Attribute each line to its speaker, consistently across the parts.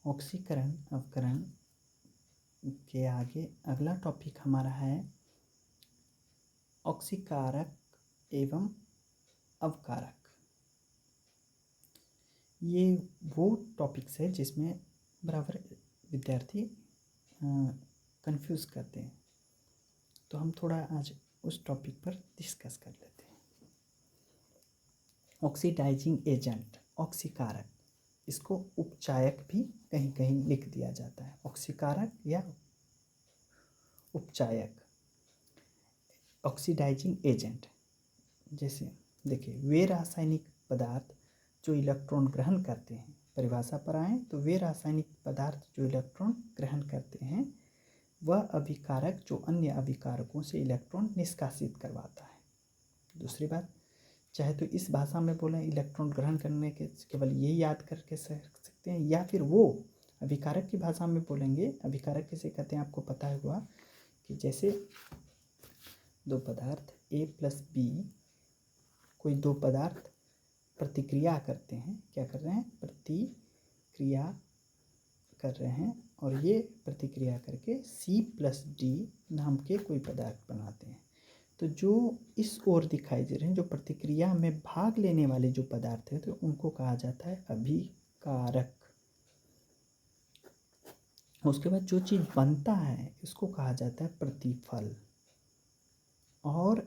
Speaker 1: ऑक्सीकरण अवकरण के आगे अगला टॉपिक हमारा है ऑक्सीकारक एवं अवकारक। ये वो टॉपिक्स है जिसमें बराबर विद्यार्थी कंफ्यूज करते हैं, तो हम थोड़ा आज उस टॉपिक पर डिस्कस कर लेते हैं। ऑक्सीडाइजिंग एजेंट, ऑक्सीकारक, इसको उपचायक भी कहीं कहीं लिख दिया जाता है, ऑक्सीकारक या उपचायक। ऑक्सीडाइजिंग एजेंट जैसे देखिए, वे रासायनिक पदार्थ जो इलेक्ट्रॉन ग्रहण करते हैं, परिभाषा पर आए तो वे रासायनिक पदार्थ जो इलेक्ट्रॉन ग्रहण करते हैं वह अभिकारक जो अन्य अभिकारकों से इलेक्ट्रॉन निष्कासित करवाता है। दूसरी बात, चाहे तो इस भाषा में बोलें इलेक्ट्रॉन ग्रहण करने के केवल ये याद करके सकते हैं, या फिर वो अभिकारक की भाषा में बोलेंगे। अभिकारक किसे कहते हैं आपको पता हुआ कि जैसे दो पदार्थ A प्लस B, कोई दो पदार्थ प्रतिक्रिया करते हैं, क्या कर रहे हैं, प्रतिक्रिया कर रहे हैं, और ये प्रतिक्रिया करके C प्लस D नाम के कोई पदार्थ बनाते हैं। तो जो इस ओर दिखाई दे रहे हैं, जो प्रतिक्रिया में भाग लेने वाले जो पदार्थ हैं, तो उनको कहा जाता है अभिकारक। उसके बाद जो चीज़ बनता है इसको कहा जाता है प्रतिफल, और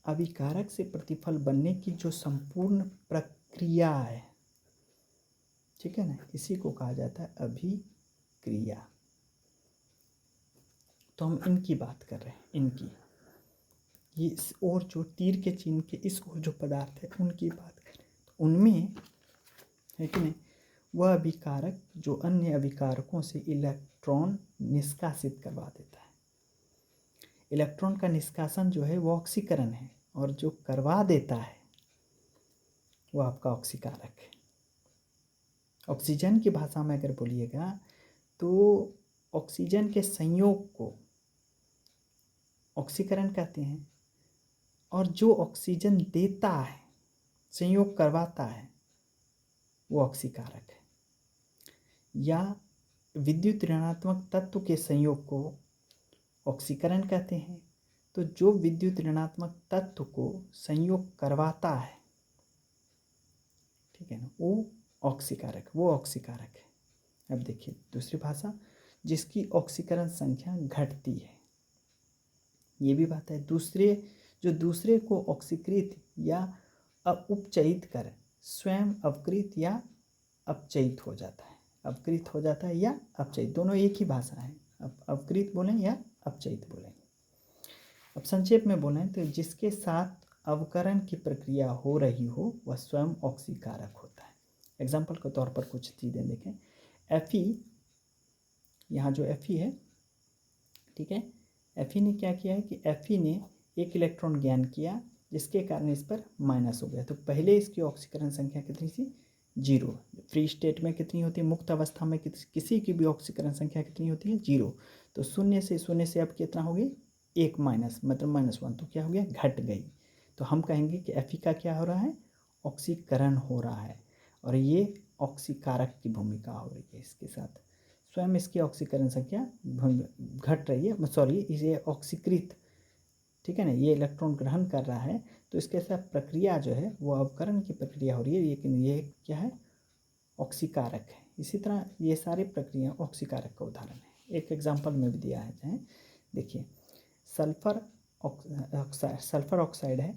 Speaker 1: अभिकारक से प्रतिफल बनने की जो संपूर्ण प्रक्रिया है, ठीक है ना, इसी को कहा जाता है अभिक्रिया। तो हम इनकी बात कर रहे हैं, इनकी ये इस ओर जो तीर के चिन्ह के इस ओर जो पदार्थ है उनकी बात कर रहे हैं। तो उनमें है कि नहीं, वह अभिकारक जो अन्य अभिकारकों से इलेक्ट्रॉन निष्कासित करवा देता है। इलेक्ट्रॉन का निष्कासन जो है वो ऑक्सीकरण है, और जो करवा देता है वो आपका ऑक्सीकारक है। ऑक्सीजन की भाषा में अगर बोलिएगा तो ऑक्सीजन के संयोग को ऑक्सीकरण कहते हैं, और जो ऑक्सीजन देता है, संयोग करवाता है, वो ऑक्सीकारक है। या विद्युत ऋणात्मक तत्व के संयोग को ऑक्सीकरण कहते हैं। तो जो विद्युत ऋणात्मक तत्व को संयोग करवाता है, ठीक है ना, वो ऑक्सीकारक है। अब देखिए दूसरी भाषा, जिसकी ऑक्सीकरण संख्या घटती है, ये भी बात है। दूसरे को ऑक्सीकृत या उपचयित कर स्वयं अवकृत या अपचयित हो जाता है। अवकृत हो जाता है या अपचयित, दोनों एक ही भाषा है। अवकृत बोलें या अपचयित बोलें। अब संक्षेप में बोलें तो जिसके साथ अवकरण की प्रक्रिया हो रही हो वह स्वयं ऑक्सीकारक होता है। एग्जाम्पल के तौर पर कुछ चीज़ें देखें। Fe, यहाँ जो Fe है, ठीक है, Fe ने क्या किया है कि Fe ने एक इलेक्ट्रॉन ज्ञान किया, जिसके कारण इस पर माइनस हो गया। तो पहले इसकी ऑक्सीकरण संख्या कितनी थी, 0। फ्री स्टेट में कितनी होती है, मुक्त अवस्था में किसी की भी ऑक्सीकरण संख्या कितनी होती है, 0। तो शून्य से अब कितना हो गई, 1 माइनस, मतलब -1, तो क्या हो गया, घट गई। तो हम कहेंगे कि Fe का क्या हो रहा है, ऑक्सीकरण हो रहा है, और ये ऑक्सीकारक की भूमिका हो रही है। इसके साथ स्वयं इसकी ऑक्सीकरण संख्या घट रही है, सॉरी, इसे ऑक्सीकृत, ठीक है ना, ये इलेक्ट्रॉन ग्रहण कर रहा है, तो इसके साथ प्रक्रिया जो है वो अवकरण की प्रक्रिया हो रही है, लेकिन ये क्या है, ऑक्सीकारक है। इसी तरह ये सारी प्रक्रिया ऑक्सीकारक का उदाहरण है। एक एग्जाम्पल में भी दिया है, देखिए, सल्फर ऑक्साइड है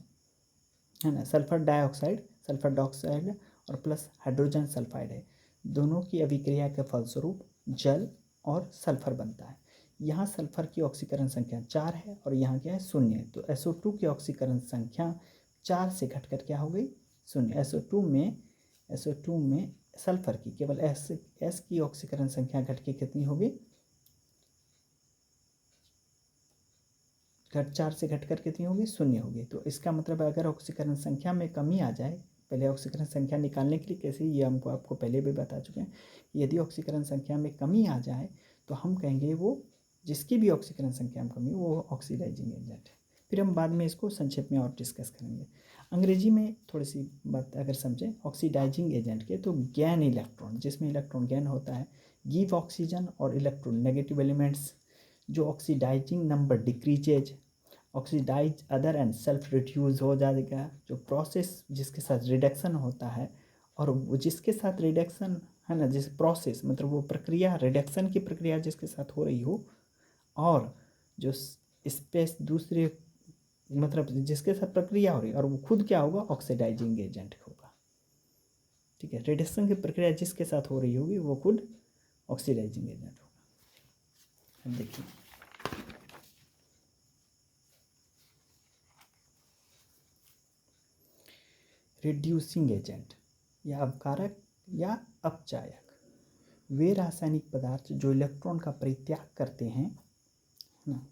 Speaker 1: ना, सल्फर डाइऑक्साइड और प्लस हाइड्रोजन सल्फाइड है। दोनों की अभिक्रिया के फलस्वरूप जल और सल्फर बनता है। यहाँ सल्फर की ऑक्सीकरण संख्या 4 है और यहाँ क्या है, 0 है। तो SO2 की ऑक्सीकरण संख्या 4 से घटकर क्या हो गई, 0। SO2 में सल्फर की केवल S की ऑक्सीकरण संख्या घट के कितनी हो गई, 4 से घटकर कितनी होगी, 0 होगी। तो इसका मतलब अगर ऑक्सीकरण संख्या में कमी आ जाए, पहले ऑक्सीकरण संख्या निकालने के लिए कैसे, ये हमको आपको पहले भी बता चुके हैं, यदि ऑक्सीकरण संख्या में कमी आ जाए तो हम कहेंगे वो, जिसकी भी ऑक्सीकरण संख्या में कमी, वो ऑक्सीडाइजिंग एजेंट है। फिर हम बाद में इसको संक्षेप में और डिस्कस करेंगे। अंग्रेजी में थोड़ी सी बात अगर समझें ऑक्सीडाइजिंग एजेंट के, तो गैन इलेक्ट्रॉन, जिसमें इलेक्ट्रॉन गैन होता है, गिव ऑक्सीजन और इलेक्ट्रॉन नेगेटिव एलिमेंट्स, जो oxidising number decreases, oxidise other and self reduce हो जाएगा। जो प्रोसेस जिसके साथ रिडक्शन होता है, और वो जिसके साथ रिडक्शन है ना, जिस प्रोसेस मतलब वो प्रक्रिया, रिडक्शन की प्रक्रिया जिसके साथ हो रही हो, और जो स्पेस दूसरे मतलब जिसके साथ प्रक्रिया हो रही है, और वो खुद क्या होगा, ऑक्सीडाइजिंग एजेंट होगा। ठीक है, रिडक्शन की प्रक्रिया जिसके साथ हो रही होगी वो खुद ऑक्सीडाइजिंग एजेंट होगा। अब देखिए रिड्यूसिंग एजेंट या अवकारक या अपचायक, वे रासायनिक पदार्थ जो इलेक्ट्रॉन का परित्याग करते हैं ना,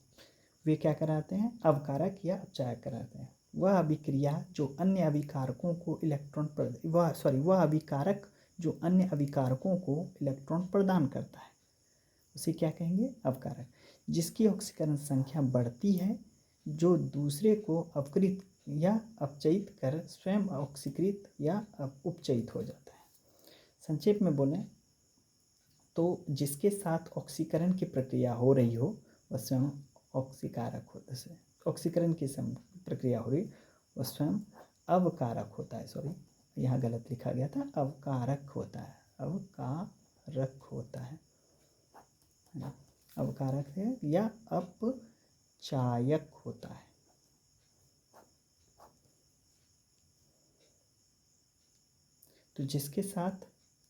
Speaker 1: वे क्या कराते हैं, अवकारक या अपचायक कराते हैं। वह अभिक्रिया जो अन्य अभिकारकों को वह अभिकारक जो अन्य अभिकारकों को इलेक्ट्रॉन प्रदान करता है, उसे क्या कहेंगे, अवकारक। जिसकी ऑक्सीकरण संख्या बढ़ती है, जो दूसरे को अपकृत या अपचयित कर स्वयं ऑक्सीकृत या उपचयित हो जाता है। संक्षेप में बोलें तो जिसके साथ ऑक्सीकरण की प्रक्रिया हो रही हो वह स्वयं ऑक्सीकारक होता है, ऑक्सीकरण की प्रक्रिया हो रही वह स्वयं अवकारक होता है। सॉरी, यहाँ गलत लिखा गया था, अवकारक होता है, अवकारक होता है, अवकारक है या अपचायक होता है। तो जिसके साथ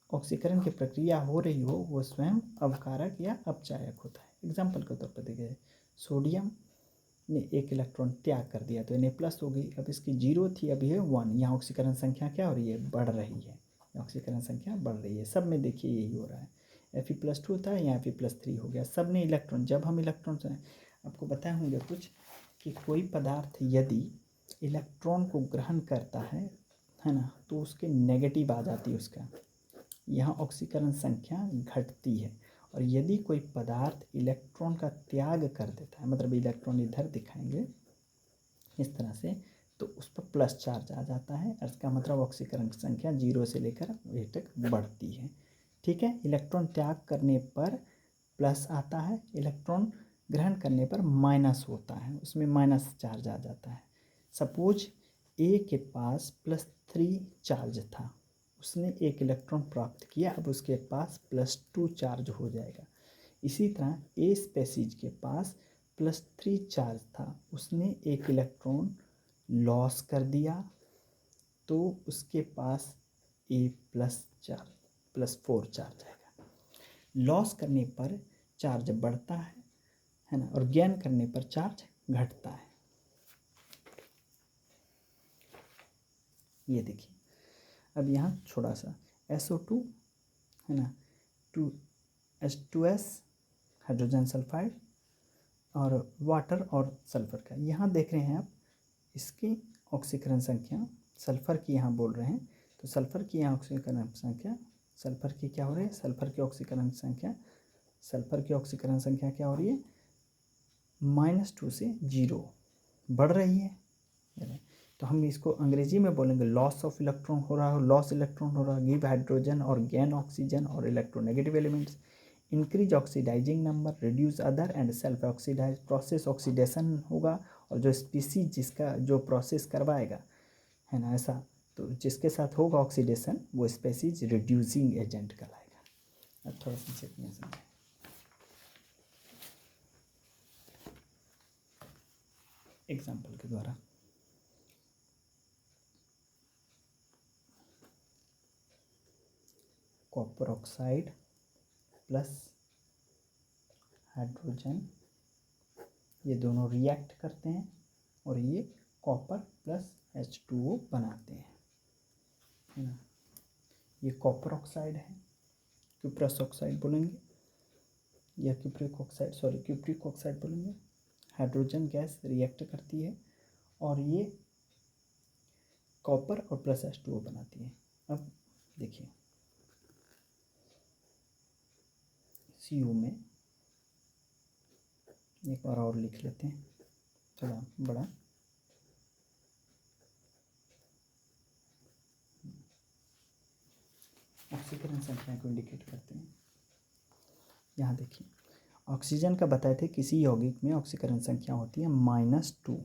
Speaker 1: ऑक्सीकरण की प्रक्रिया हो रही हो वो स्वयं अवकारक या अपचायक होता है। एग्जाम्पल के तौर पर देखिए, सोडियम ने एक इलेक्ट्रॉन त्याग कर दिया तो Na+ हो गई, अब इसकी 0 थी, अभी है 1, यहाँ ऑक्सीकरण संख्या क्या हो रही है, बढ़ रही है, ऑक्सीकरण संख्या बढ़ रही है। सब में देखिए यही हो रहा है, Fe+2 था, यहाँ Fe+3 हो गया, सब ने इलेक्ट्रॉन, जब हम इलेक्ट्रॉन से आपको बताए होंगे कुछ कि कोई पदार्थ यदि इलेक्ट्रॉन को ग्रहण करता है ना, तो उसके नेगेटिव आ जाती है, उसका यहाँ ऑक्सीकरण संख्या घटती है। और यदि कोई पदार्थ इलेक्ट्रॉन का त्याग कर देता है, मतलब इलेक्ट्रॉन इधर दिखाएंगे इस तरह से, तो उस पर प्लस चार्ज आ जाता है, और इसका मतलब ऑक्सीकरण संख्या 0 से लेकर 1 तक बढ़ती है। ठीक है, इलेक्ट्रॉन त्याग करने पर प्लस आता है, इलेक्ट्रॉन ग्रहण करने पर माइनस होता है, उसमें माइनस चार्ज आ जाता है। सपोज ए के पास +3 चार्ज था, उसने एक इलेक्ट्रॉन प्राप्त किया, अब उसके पास +2 चार्ज हो जाएगा। इसी तरह ए स्पेसीज के पास +3 चार्ज था, उसने एक इलेक्ट्रॉन लॉस कर दिया, तो उसके पास A+4 चार्ज आएगा। लॉस करने पर चार्ज बढ़ता है ना, और गेन करने पर चार्ज घटता है। ये देखिए, अब यहाँ छोटा सा SO2 है ना, H2S हाइड्रोजन सल्फाइड और वाटर और सल्फर का, यहाँ देख रहे हैं आप, इसकी ऑक्सीकरण संख्या सल्फर की यहाँ बोल रहे हैं, तो सल्फर की यहाँ ऑक्सीकरण संख्या, सल्फर की क्या हो रही है, सल्फर की ऑक्सीकरण संख्या, सल्फर की ऑक्सीकरण संख्या क्या हो रही है, -2 से 0 बढ़ रही है। तो हम इसको अंग्रेजी में बोलेंगे लॉस ऑफ इलेक्ट्रॉन हो रहा है, लॉस इलेक्ट्रॉन हो रहा है, गिव हाइड्रोजन और गेन ऑक्सीजन और electronegative elements, increase oxidising number, reduce other and self oxidise, process oxidation होगा, और जो स्पीसीज जिसका जो प्रोसेस करवाएगा है ना, ऐसा तो जिसके साथ होगा ऑक्सीडेशन वो स्पीसीज रिड्यूसिंग एजेंट कहलाएगा। अब थोड़ा सा चेक में समझें, एग्जाम्पल के द्वारा। कॉपर ऑक्साइड प्लस हाइड्रोजन, ये दोनों रिएक्ट करते हैं और ये कॉपर प्लस H2O बनाते हैं, है ना। ये कॉपर ऑक्साइड है, क्यूप्रस ऑक्साइड बोलेंगे, या cupric oxide, sorry cupric oxide बोलेंगे। हाइड्रोजन गैस रिएक्ट करती है और ये कॉपर और प्लस H2O बनाती है। अब देखिए, CO में एक बार और लिख लेते हैं, थोड़ा बड़ा, ऑक्सीकरण संख्या को इंडिकेट करते हैं। यहाँ देखिए, ऑक्सीजन का बताए थे किसी यौगिक में ऑक्सीकरण संख्या होती है -2।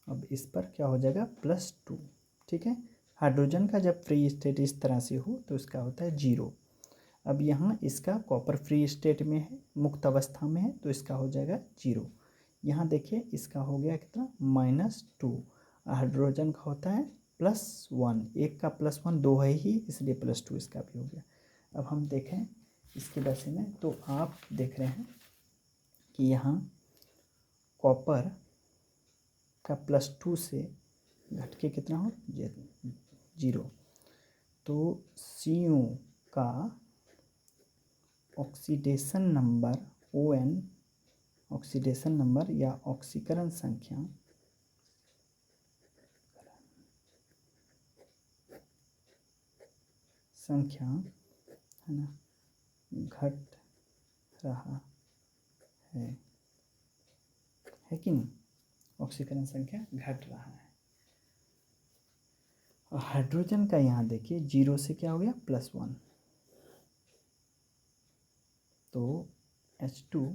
Speaker 1: अब इस पर क्या हो जाएगा +2, ठीक है। हाइड्रोजन का जब फ्री स्टेट इस तरह से हो तो इसका होता है 0। अब यहाँ इसका कॉपर फ्री स्टेट में है, मुक्त अवस्था में है, तो इसका हो जाएगा 0। यहाँ देखिए इसका हो गया कितना -2। हाइड्रोजन का होता है +1, एक का +1 2 है ही, इसलिए +2 इसका भी हो गया। अब हम देखें इसके वैसे में, तो आप देख रहे हैं कि यहाँ कॉपर का +2 से घट के कितना हो 0। तो CO का oxidation number ON, oxidation number या ऑक्सीकरण संख्या है ना, घट रहा है कि नहीं, ऑक्सीकरण संख्या घट रहा है। और हाइड्रोजन का यहाँ देखिए 0 से क्या हो गया +1, तो H2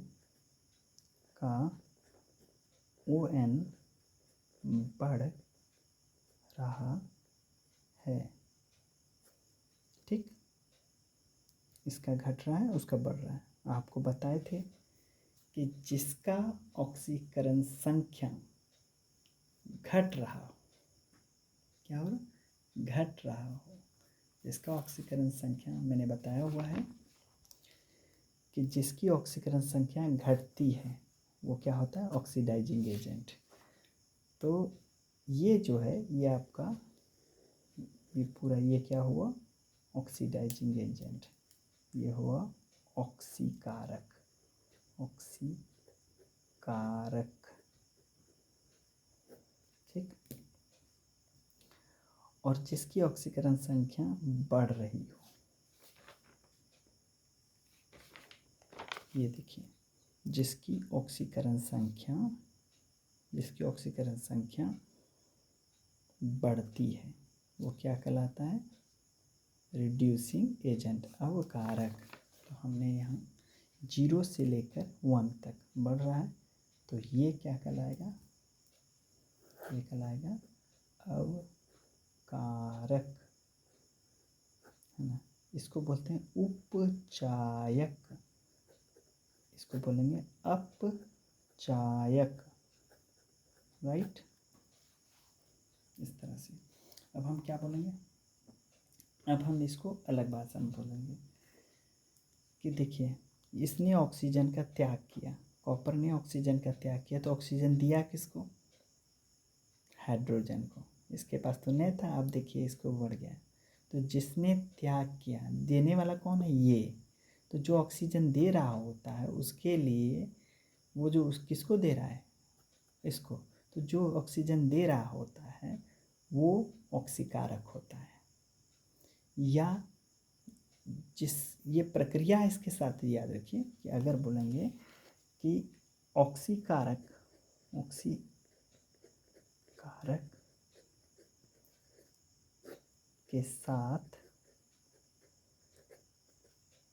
Speaker 1: का ON बढ़ रहा है, ठीक। इसका घट रहा है, उसका बढ़ रहा है। आपको बताए थे कि जिसका ऑक्सीकरण संख्या घट रहा हो, क्या हो रहा, घट रहा हो, जिसका ऑक्सीकरण संख्या मैंने बताया हुआ है कि जिसकी ऑक्सीकरण संख्या घटती है वो क्या होता है ऑक्सीडाइजिंग एजेंट। तो ये जो है ये आपका ये पूरा ये क्या हुआ ऑक्सीडाइजिंग एजेंट, ये हुआ ऑक्सीकारक, ठीक। और जिसकी ऑक्सीकरण संख्या बढ़ रही हो, ये देखिए जिसकी ऑक्सीकरण संख्या बढ़ती है वो क्या कहलाता है रिड्यूसिंग एजेंट, अवकारक। तो हमने यहाँ 0 से लेकर 1 तक बढ़ रहा है, तो ये क्या कहलाएगा, ये कहलाएगा अवकारक, है ना। इसको बोलते हैं उपचायक, इसको बोलेंगे अपचायक, राइट, इस तरह से। अब हम क्या बोलेंगे, अब हम इसको अलग भाषा में बोलेंगे कि देखिए इसने ऑक्सीजन का त्याग किया, कॉपर ने ऑक्सीजन का त्याग किया, तो ऑक्सीजन दिया किसको, हाइड्रोजन को। इसके पास तो नहीं था, अब देखिए इसको बढ़ गया। तो जिसने त्याग किया, देने वाला कौन है ये, तो जो ऑक्सीजन दे रहा होता है उसके लिए वो जो किसको दे रहा है इसको, तो जो ऑक्सीजन दे रहा होता है वो ऑक्सीकारक होता है। या जिस ये प्रक्रिया इसके साथ याद रखिए कि अगर बोलेंगे कि ऑक्सीकारक के साथ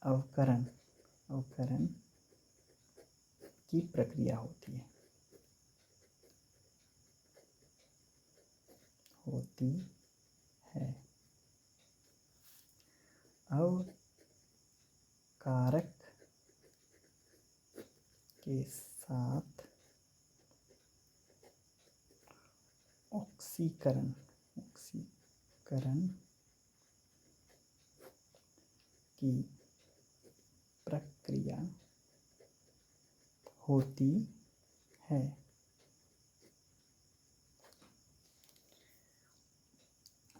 Speaker 1: अवकरण की प्रक्रिया होती है। अवकारक के साथ ऑक्सीकरण की प्रक्रिया होती है।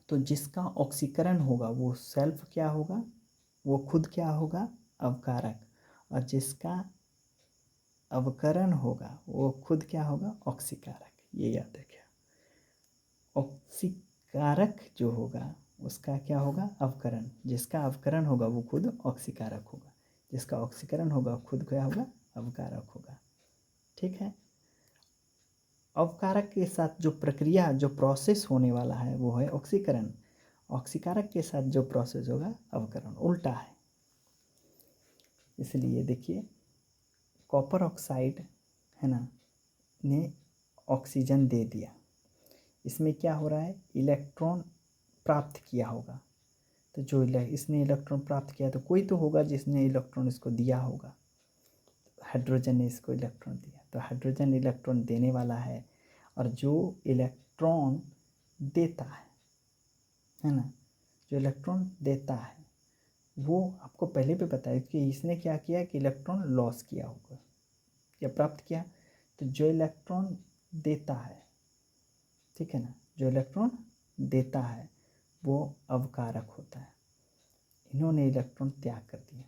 Speaker 1: तो जिसका ऑक्सीकरण होगा वो सेल्फ क्या होगा, वो खुद क्या होगा अवकारक, और जिसका अवकरण होगा वो खुद क्या होगा ऑक्सीकारक। ये याद रखिए, ऑक्सीकारक जो होगा उसका क्या होगा अवकरण, जिसका अवकरण होगा वो खुद ऑक्सीकारक होगा, जिसका ऑक्सीकरण होगा खुद क्या होगा अवकारक होगा, ठीक है। अवकारक के साथ जो प्रक्रिया जो प्रोसेस होने वाला है वो है ऑक्सीकरण, ऑक्सीकारक के साथ जो प्रोसेस होगा अवकरण उल्टा है। इसलिए देखिए कॉपर ऑक्साइड है ना ने ऑक्सीजन दे दिया, इसमें क्या हो रहा है, इलेक्ट्रॉन प्राप्त किया होगा। तो जो इसने इलेक्ट्रॉन प्राप्त किया तो कोई तो होगा जिसने इलेक्ट्रॉन इसको दिया होगा। हाइड्रोजन ने इसको इलेक्ट्रॉन दिया, तो हाइड्रोजन इलेक्ट्रॉन देने वाला है, और जो इलेक्ट्रॉन देता है ना, जो इलेक्ट्रॉन देता है वो आपको पहले भी बताया कि इसने क्या किया कि इलेक्ट्रॉन लॉस किया होगा या प्राप्त किया। तो जो इलेक्ट्रॉन देता है, ठीक है ना, जो इलेक्ट्रॉन देता है वो अवकारक होता है। इन्होंने इलेक्ट्रॉन त्याग कर दिया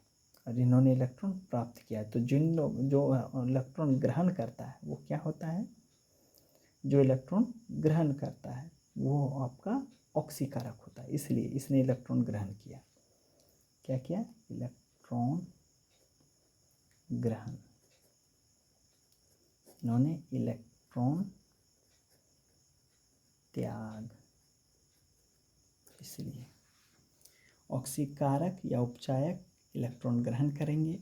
Speaker 1: और इन्होंने इलेक्ट्रॉन प्राप्त किया। तो जिन लोग जो इलेक्ट्रॉन ग्रहण करता है वो क्या होता है, जो इलेक्ट्रॉन ग्रहण करता है वो आपका ऑक्सीकारक होता है। इसलिए इसने इलेक्ट्रॉन ग्रहण किया। क्या किया, इलेक्ट्रॉन ग्रहण, इन्होंने इलेक्ट्रॉन त्याग। इसलिए ऑक्सीकारक या उपचायक इलेक्ट्रॉन ग्रहण करेंगे,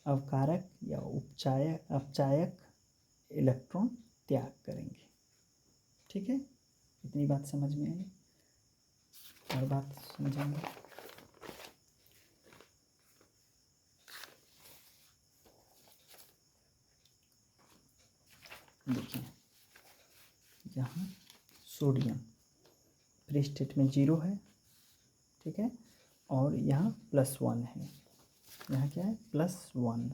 Speaker 1: अवकारक या अपचायक इलेक्ट्रॉन त्याग करेंगे। ठीक है, इतनी बात समझ में आई, और बात समझेंगे। देखिए यहाँ सोडियम फ्री स्टेट में 0 है, ठीक है, और यहाँ +1 है, यहाँ क्या है +1,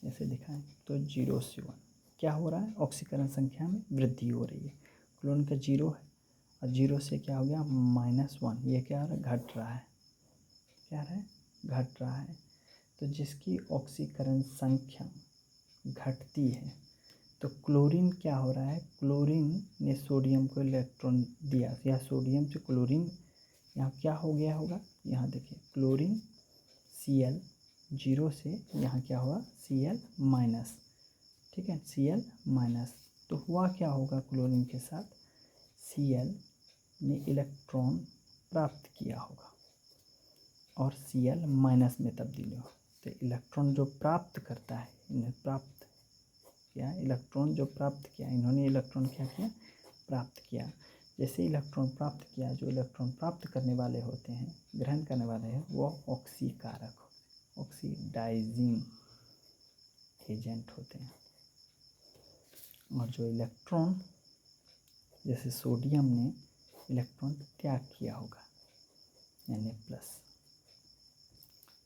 Speaker 1: ऐसे दिखाएं तो 0 से 1 क्या हो रहा है, ऑक्सीकरण संख्या में वृद्धि हो रही है। क्लोरीन का 0 है और 0 से क्या हो गया -1, ये क्या हो रहा है, घट रहा है, क्या रहा है, घट रहा है। तो जिसकी ऑक्सीकरण संख्या घटती है तो क्लोरीन क्या हो रहा है, क्लोरीन ने सोडियम को इलेक्ट्रॉन दिया, या सोडियम से क्लोरीन यहाँ क्या हो गया होगा, यहाँ देखिए क्लोरीन Cl 0 से यहाँ क्या हुआ Cl-, ठीक है, Cl-। तो हुआ क्या होगा क्लोरीन के साथ, Cl ने इलेक्ट्रॉन प्राप्त किया होगा और Cl- में तब्दील हो। तो इलेक्ट्रॉन जो प्राप्त करता है, इन्हें प्राप्त किया, इलेक्ट्रॉन जो प्राप्त किया, इन्होंने इलेक्ट्रॉन क्या किया, प्राप्त किया। जैसे इलेक्ट्रॉन प्राप्त किया, जो इलेक्ट्रॉन प्राप्त करने वाले होते हैं, ग्रहण करने वाले हैं, वो ऑक्सीकारक, ऑक्सीडाइजिंग एजेंट होते हैं। और जो इलेक्ट्रॉन, जैसे सोडियम ने इलेक्ट्रॉन त्याग किया होगा Na+,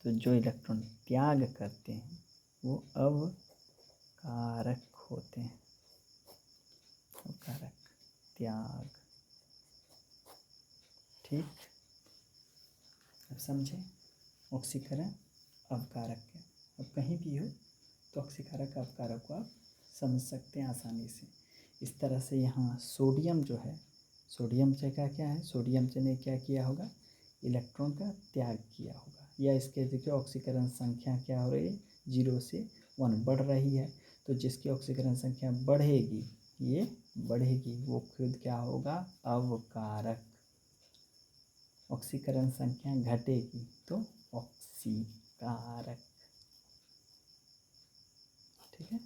Speaker 1: तो जो इलेक्ट्रॉन त्याग करते हैं वो अवकारक होते हैं, अवकारक, त्याग। ठीक, अब समझे, ऑक्सीकरण अवकारक है। अब कहीं भी हो तो ऑक्सीकारक अवकारक को आप समझ सकते हैं आसानी से। इस तरह से यहाँ सोडियम जो है, सोडियम से क्या है, सोडियम से ने क्या किया होगा, इलेक्ट्रॉन का त्याग किया होगा, या इसके देखिए ऑक्सीकरण संख्या क्या हो रही है, 0 से 1 बढ़ रही है। तो जिसकी ऑक्सीकरण संख्या बढ़ेगी, ये बढ़ेगी, वो खुद क्या होगा, अवकारक। ऑक्सीकरण संख्या घटेगी तो ऑक्सीकारक। ठीक है,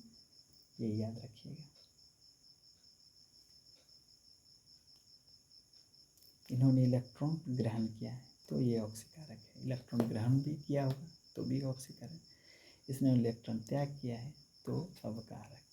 Speaker 1: ये याद रखिएगा। इन्होंने इलेक्ट्रॉन ग्रहण किया है तो ये ऑक्सीकारक है, इलेक्ट्रॉन ग्रहण भी किया होगा तो भी ऑक्सीकारक, इसने इलेक्ट्रॉन त्याग किया है तो अवकारक।